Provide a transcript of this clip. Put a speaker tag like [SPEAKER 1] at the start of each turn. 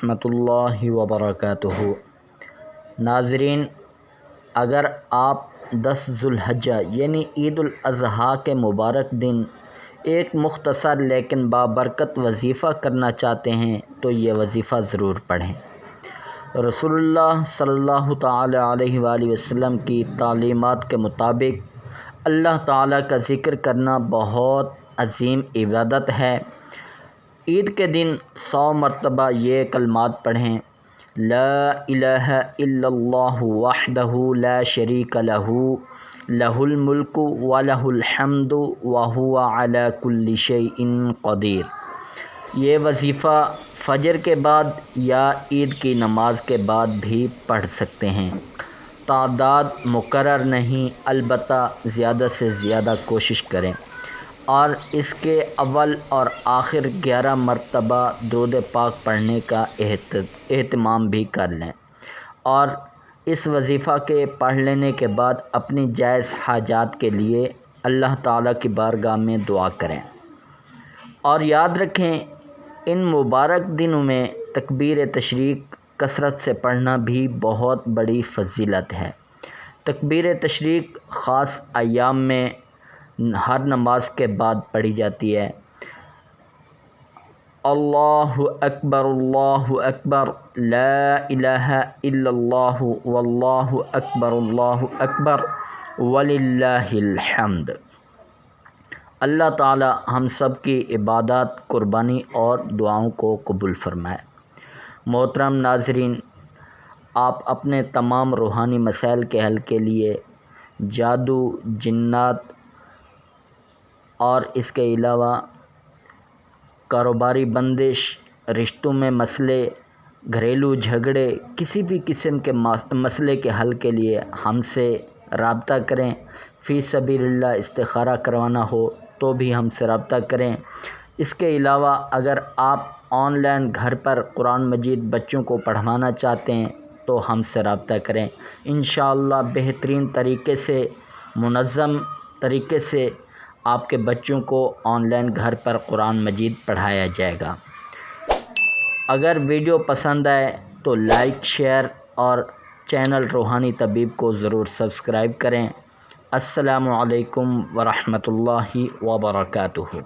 [SPEAKER 1] ورحمۃ اللہ وبرکاتہ۔ ناظرین، اگر آپ 10 ذوالحجہ یعنی عید الاضحیٰ کے مبارک دن ایک مختصر لیکن بابرکت وظیفہ کرنا چاہتے ہیں تو یہ وظیفہ ضرور پڑھیں۔ رسول اللہ صلی اللہ تعالی علیہ وآلہ وسلم کی تعلیمات کے مطابق اللہ تعالیٰ کا ذکر کرنا بہت عظیم عبادت ہے۔ عید کے دن 100 مرتبہ یہ کلمات پڑھیں: لا الہ الا اللہ وحدہ لا شریک لہ لہ الملک ولہ الحمد وہو علی کل شیء قدیر۔ یہ وظیفہ فجر کے بعد یا عید کی نماز کے بعد بھی پڑھ سکتے ہیں۔ تعداد مقرر نہیں، البتہ زیادہ سے زیادہ کوشش کریں اور اس کے اول اور آخر 11 مرتبہ درود پاک پڑھنے کا اہتمام بھی کر لیں، اور اس وظیفہ کے پڑھ لینے کے بعد اپنی جائز حاجات کے لیے اللہ تعالیٰ کی بارگاہ میں دعا کریں۔ اور یاد رکھیں، ان مبارک دنوں میں تکبیر تشریق کثرت سے پڑھنا بھی بہت بڑی فضیلت ہے۔ تکبیر تشریق خاص ایام میں ہر نماز کے بعد پڑھی جاتی ہے۔ اللہ اکبر لا الہ الا اللہ واللہ اکبر وللہ الحمد۔ اللہ تعالی ہم سب کی عبادات، قربانی اور دعاؤں کو قبول فرمائے۔ محترم ناظرین، آپ اپنے تمام روحانی مسائل کے حل کے لیے جادو، جنات اور اس کے علاوہ کاروباری بندش، رشتوں میں مسئلے، گھریلو جھگڑے، کسی بھی قسم کے مسئلے کے حل کے لیے ہم سے رابطہ کریں۔ فی سبیل اللہ استخارہ کروانا ہو تو بھی ہم سے رابطہ کریں۔ اس کے علاوہ اگر آپ آن لائن گھر پر قرآن مجید بچوں کو پڑھوانا چاہتے ہیں تو ہم سے رابطہ کریں۔ انشاءاللہ بہترین طریقے سے، منظم طریقے سے آپ کے بچوں کو آن لائن گھر پر قرآن مجید پڑھایا جائے گا۔ اگر ویڈیو پسند آئے تو لائک، شیئر اور چینل روحانی طبیب کو ضرور سبسکرائب کریں۔ السلام علیکم ورحمۃ اللہ وبرکاتہ۔